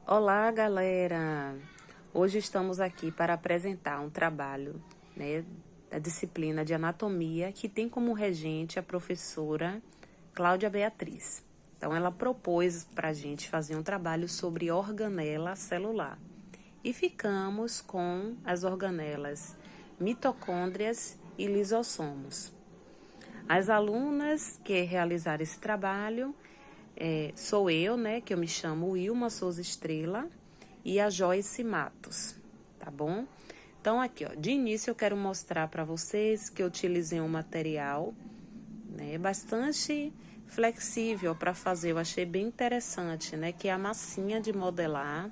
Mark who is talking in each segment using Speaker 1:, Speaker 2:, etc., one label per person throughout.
Speaker 1: Olá, galera! Hoje estamos aqui para apresentar um trabalho, da disciplina de anatomia que tem como regente a professora Cláudia Beatriz. Então, ela propôs para a gente fazer um trabalho sobre organela celular. E ficamos com as organelas mitocôndrias e lisossomos. As alunas que realizaram esse trabalho sou eu, que eu me chamo Wilma Souza Estrela, e a Joyce Matos, tá bom? Então, aqui, ó, de início eu quero mostrar para vocês que eu utilizei um material, bastante flexível para fazer, eu achei bem interessante, que é a massinha de modelar,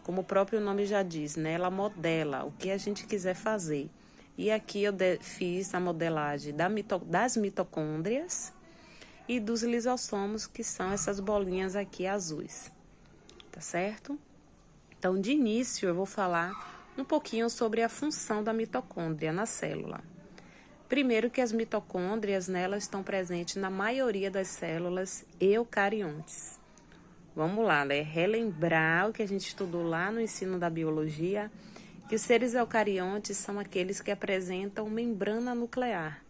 Speaker 1: como o próprio nome já diz, ela modela o que a gente quiser fazer. E aqui eu fiz a modelagem das mitocôndrias e dos lisossomos, que são essas bolinhas aqui azuis, tá certo? Então, de início, eu vou falar um pouquinho sobre a função da mitocôndria na célula. Primeiro que as mitocôndrias, elas estão presentes na maioria das células eucariontes. Vamos lá, relembrar o que a gente estudou lá no ensino da biologia, que os seres eucariontes são aqueles que apresentam membrana nuclear.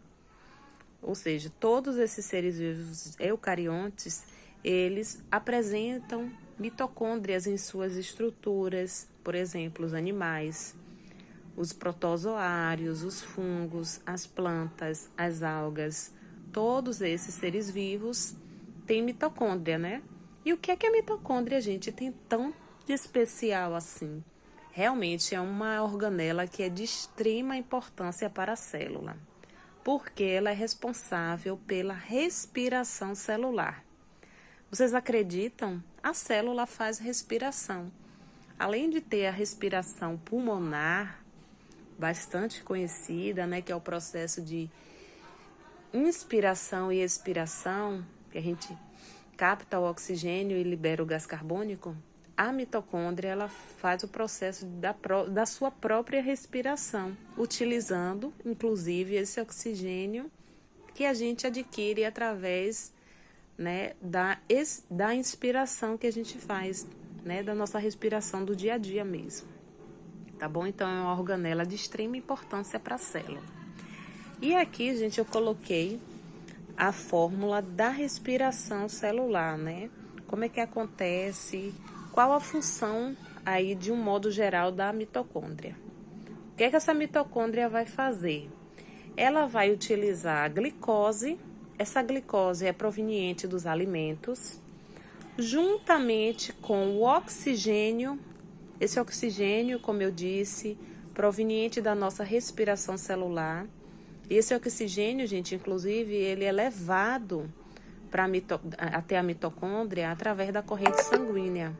Speaker 1: Ou seja, todos esses seres vivos eucariontes, eles apresentam mitocôndrias em suas estruturas, por exemplo, os animais, os protozoários, os fungos, as plantas, as algas, todos esses seres vivos têm mitocôndria, E o que é a mitocôndria, gente, tem tão de especial assim? Realmente é uma organela que é de extrema importância para a célula, porque ela é responsável pela respiração celular. Vocês acreditam? A célula faz respiração. Além de ter a respiração pulmonar, bastante conhecida, que é o processo de inspiração e expiração, que a gente capta o oxigênio e libera o gás carbônico, a mitocôndria ela faz o processo da sua própria respiração, utilizando, inclusive, esse oxigênio que a gente adquire através da inspiração que a gente faz, da nossa respiração do dia a dia mesmo. Tá bom? Então, é uma organela de extrema importância para a célula. E aqui, gente, eu coloquei a fórmula da respiração celular, Como é que acontece, qual a função aí, de um modo geral, da mitocôndria. O que é que essa mitocôndria vai fazer? Ela vai utilizar a glicose, essa glicose é proveniente dos alimentos, juntamente com o oxigênio, esse oxigênio, como eu disse, proveniente da nossa respiração celular. E esse oxigênio, gente, inclusive, ele é levado até a mitocôndria através da corrente sanguínea.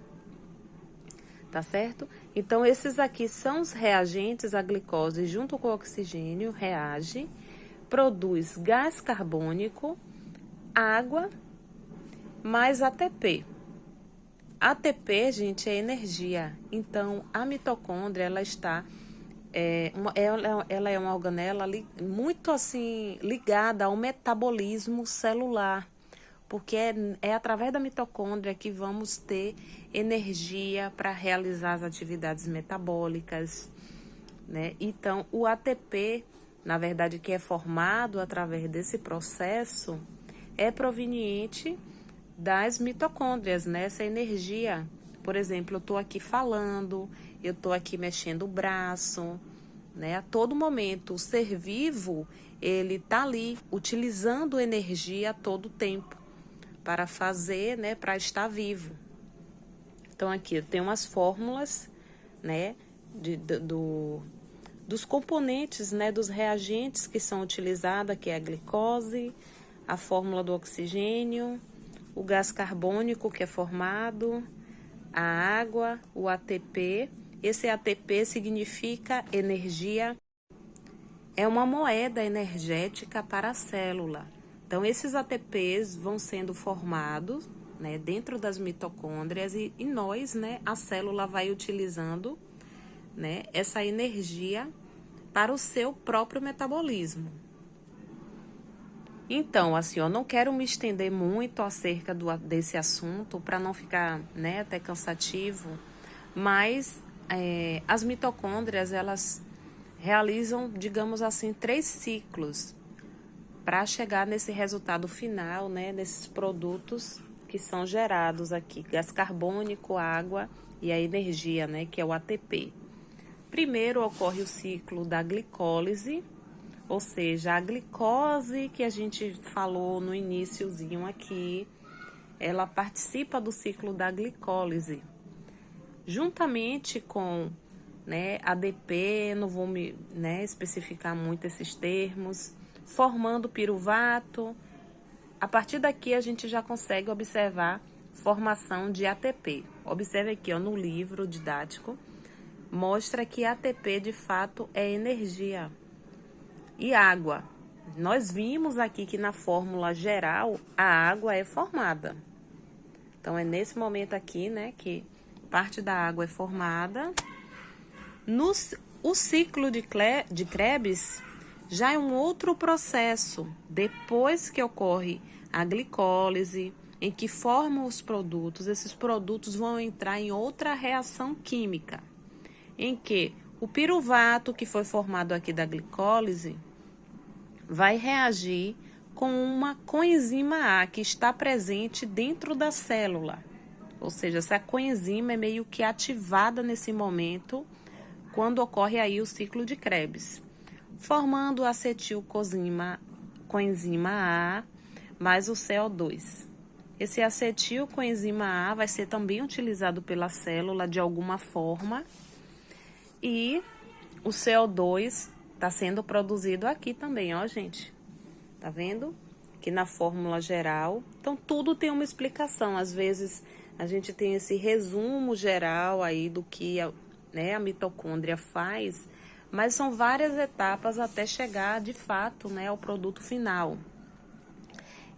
Speaker 1: Tá certo? Então, esses aqui são os reagentes, a glicose junto com o oxigênio reage, produz gás carbônico, água, mais ATP. ATP, gente, é energia. Então, a mitocôndria, ela é uma organela muito assim ligada ao metabolismo celular, porque é através da mitocôndria que vamos ter energia para realizar as atividades metabólicas, Então, o ATP, na verdade, que é formado através desse processo, é proveniente das mitocôndrias, Essa energia. Por exemplo, eu estou aqui falando, eu estou aqui mexendo o braço, A todo momento, o ser vivo, ele está ali utilizando energia a todo tempo para fazer, para estar vivo. Então, aqui eu tenho as fórmulas, dos componentes, dos reagentes que são utilizados, que é a glicose, a fórmula do oxigênio, o gás carbônico que é formado, a água, o ATP. Esse ATP significa energia, é uma moeda energética para a célula. Então, esses ATPs vão sendo formados, dentro das mitocôndrias e nós, a célula vai utilizando, essa energia para o seu próprio metabolismo. Então, assim, eu não quero me estender muito acerca desse assunto para não ficar, né, até cansativo, mas as mitocôndrias, elas realizam, digamos assim, 3 ciclos para chegar nesse resultado final, né, desses produtos que são gerados aqui, gás carbônico, água e a energia, né, que é o ATP. Primeiro ocorre o ciclo da glicólise, ou seja, a glicose que a gente falou no iniciozinho aqui, ela participa do ciclo da glicólise, juntamente com, né, ADP, não vou me, né, especificar muito esses termos, formando piruvato. A partir daqui a gente já consegue observar formação de ATP. Observe aqui, ó, no livro didático, mostra que ATP de fato é energia. E água. Nós vimos aqui que na fórmula geral a água é formada. Então é nesse momento aqui, né, que parte da água é formada. O ciclo de Krebs já é um outro processo, depois que ocorre a glicólise, em que formam os produtos, esses produtos vão entrar em outra reação química, em que o piruvato que foi formado aqui da glicólise vai reagir com uma coenzima A que está presente dentro da célula. Ou seja, essa coenzima é meio que ativada nesse momento, quando ocorre aí o ciclo de Krebs, formando a acetilcoenzima A mais o CO2. Esse acetilcoenzima A vai ser também utilizado pela célula de alguma forma e o CO2 está sendo produzido aqui também, ó, gente. Tá vendo? Aqui na fórmula geral. Então, tudo tem uma explicação. Às vezes, a gente tem esse resumo geral aí do que a mitocôndria faz, mas são várias etapas até chegar, de fato, né, ao produto final.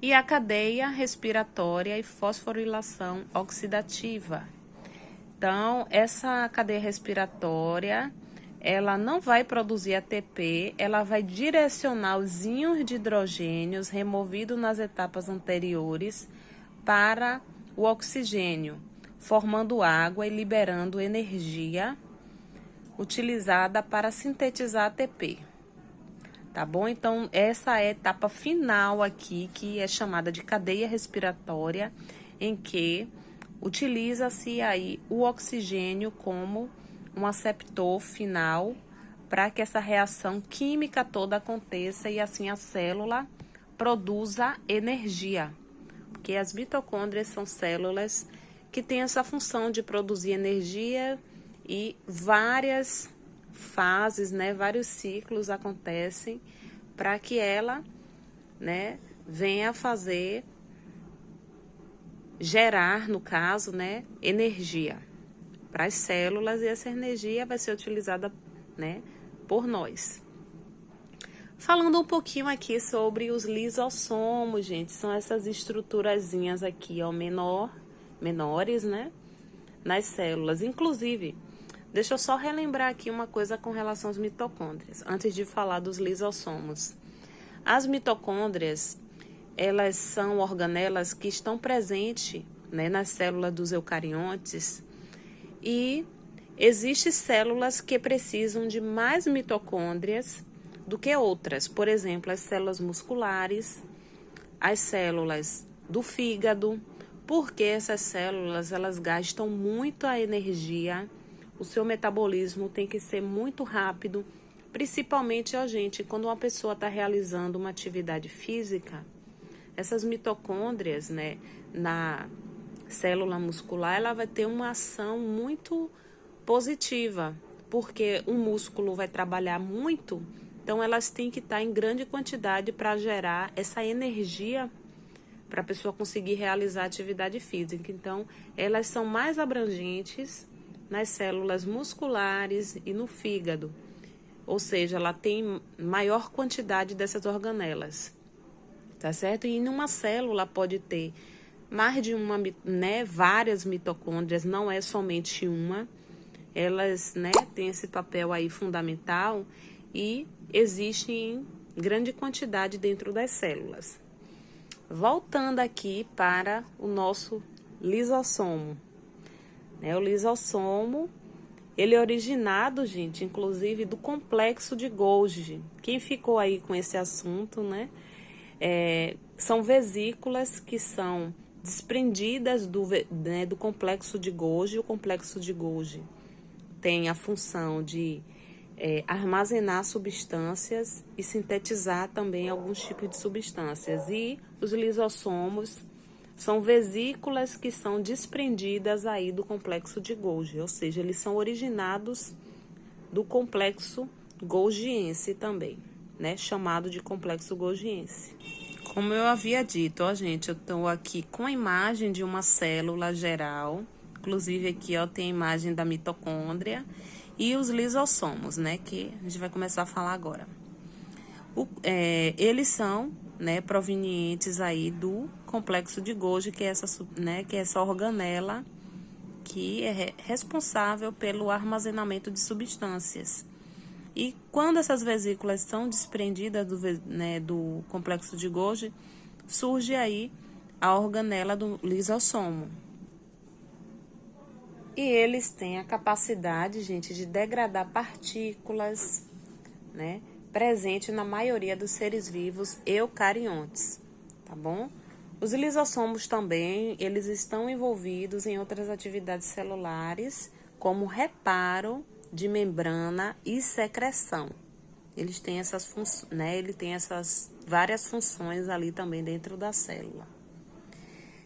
Speaker 1: E a cadeia respiratória e fosforilação oxidativa. Então, essa cadeia respiratória, ela não vai produzir ATP, ela vai direcionar os íons de hidrogênios removidos nas etapas anteriores para o oxigênio, formando água e liberando energia utilizada para sintetizar ATP. Tá bom? Então, essa é a etapa final aqui, que é chamada de cadeia respiratória, em que utiliza-se aí o oxigênio como um aceptor final para que essa reação química toda aconteça e assim a célula produza energia. Porque as mitocôndrias são células que têm essa função de produzir energia e várias fases, né, vários ciclos acontecem para que ela, né, venha fazer gerar, no caso, né, energia para as células, e essa energia vai ser utilizada, né, por nós. Falando um pouquinho aqui sobre os lisossomos, gente, são essas estruturazinhas aqui, ó, menores, né, nas células. Inclusive, deixa eu só relembrar aqui uma coisa com relação às mitocôndrias, antes de falar dos lisossomos. As mitocôndrias, elas são organelas que estão presentes, né, nas células dos eucariontes, e existem células que precisam de mais mitocôndrias do que outras. Por exemplo, as células musculares, as células do fígado, porque essas células, elas gastam muito a energia, o seu metabolismo tem que ser muito rápido, principalmente, ó, gente, quando uma pessoa está realizando uma atividade física, essas mitocôndrias, né, na célula muscular, ela vai ter uma ação muito positiva, porque o músculo vai trabalhar muito, então elas têm que estar em grande quantidade para gerar essa energia para a pessoa conseguir realizar atividade física. Então, elas são mais abrangentes nas células musculares e no fígado, ou seja, ela tem maior quantidade dessas organelas, tá certo? E em uma célula pode ter mais de uma, né, várias mitocôndrias, não é somente uma. Elas, né, têm esse papel aí fundamental e existem em grande quantidade dentro das células. Voltando aqui para o nosso lisossomo, né? O lisossomo, ele é originado, gente, inclusive do complexo de Golgi. Quem ficou aí com esse assunto, né? São vesículas que são desprendidas do complexo de Golgi. O complexo de Golgi tem a função de armazenar substâncias e sintetizar também alguns tipos de substâncias. E os lisossomos são vesículas que são desprendidas aí do complexo de Golgi, ou seja, eles são originados do complexo golgiense também, né? Chamado de complexo golgiense. Como eu havia dito, ó, gente, eu estou aqui com a imagem de uma célula geral, inclusive aqui, ó, tem a imagem da mitocôndria e os lisossomos, né, que a gente vai começar a falar agora. Eles são, né, provenientes aí do complexo de Golgi, que é essa organela que é responsável pelo armazenamento de substâncias. E quando essas vesículas são desprendidas do complexo de Golgi, surge aí a organela do lisossomo. E eles têm a capacidade, gente, de degradar partículas, né, presente na maioria dos seres vivos eucariontes, tá bom? Os lisossomos também, eles estão envolvidos em outras atividades celulares, como reparo de membrana e secreção. Eles têm essas várias funções ali também dentro da célula.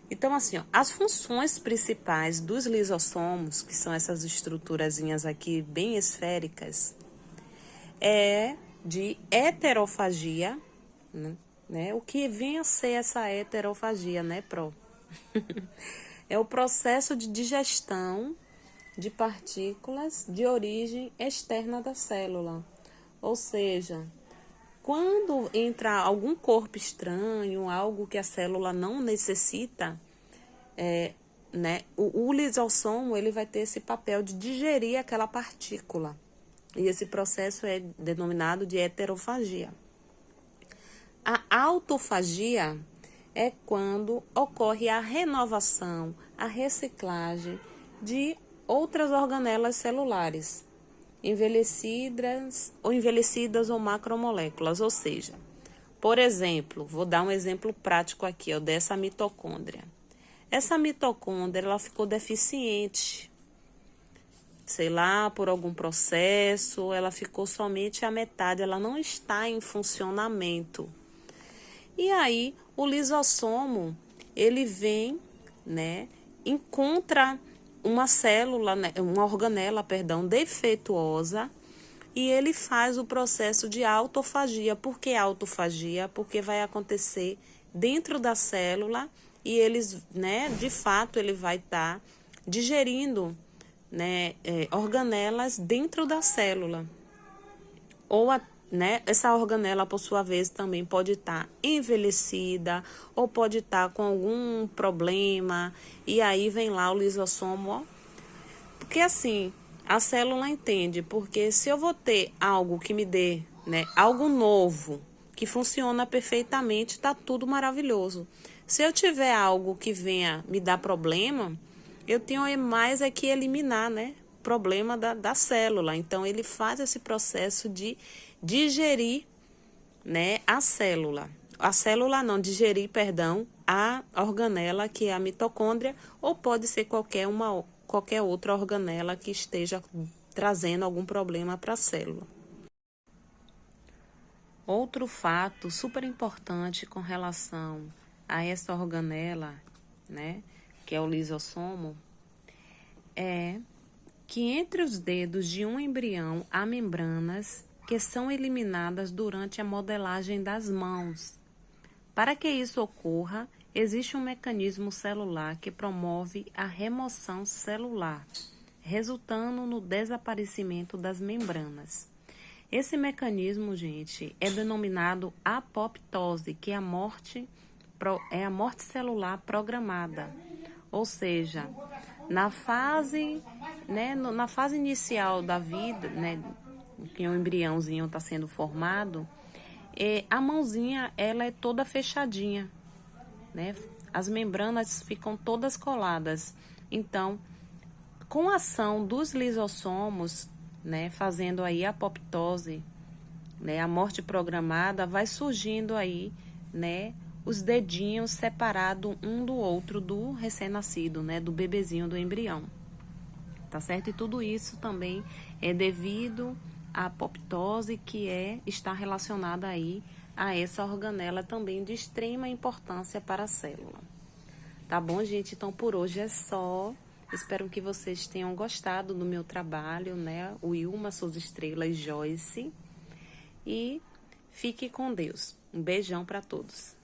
Speaker 1: Então, assim, ó, as funções principais dos lisossomos, que são essas estruturazinhas aqui bem esféricas, é de heterofagia, né? O que vem a ser essa heterofagia, né, Pro? É o processo de digestão de partículas de origem externa da célula. Ou seja, quando entra algum corpo estranho, algo que a célula não necessita, o lisossomo ele vai ter esse papel de digerir aquela partícula. E esse processo é denominado de heterofagia. A autofagia é quando ocorre a renovação, a reciclagem de outras organelas celulares, envelhecidas ou macromoléculas, ou seja, por exemplo, vou dar um exemplo prático aqui, ó, dessa mitocôndria. Essa mitocôndria, ela ficou deficiente, sei lá, por algum processo, ela ficou somente a metade, ela não está em funcionamento. E aí, o lisossomo, ele vem, né, encontra uma célula, né, uma organela, perdão, defeituosa, e ele faz o processo de autofagia. Por que autofagia? Porque vai acontecer dentro da célula e eles, né, de fato, ele vai estar digerindo, né, organelas dentro da célula. Ou essa organela, por sua vez, também pode estar envelhecida ou pode estar com algum problema. E aí vem lá o lisossomo, ó. Porque assim, a célula entende, porque se eu vou ter algo que me dê, né, algo novo, que funciona perfeitamente, tá tudo maravilhoso. Se eu tiver algo que venha me dar problema, eu tenho mais que eliminar, né, problema da célula. Então, ele faz esse processo de digerir, né, a célula. A célula não, digerir, perdão, a organela, que é a mitocôndria, ou pode ser qualquer outra organela que esteja trazendo algum problema para a célula. Outro fato super importante com relação a essa organela, né, que é o lisossomo, é que entre os dedos de um embrião há membranas que são eliminadas durante a modelagem das mãos. Para que isso ocorra, existe um mecanismo celular que promove a remoção celular, resultando no desaparecimento das membranas. Esse mecanismo, gente, é denominado apoptose, que é a morte celular programada. Ou seja, na fase inicial da vida, né, que o embriãozinho está sendo formado, a mãozinha ela é toda fechadinha, né? As membranas ficam todas coladas. Então, com a ação dos lisossomos, né, fazendo aí a apoptose, né, a morte programada, vai surgindo aí, né, os dedinhos separados um do outro do recém-nascido, né, do bebezinho, do embrião. Tá certo? E tudo isso também é devido à apoptose, que está relacionada aí a essa organela também de extrema importância para a célula. Tá bom, gente? Então, por hoje é só. Espero que vocês tenham gostado do meu trabalho, né? O Ilma Souza Estrela e Joyce. E fique com Deus. Um beijão para todos.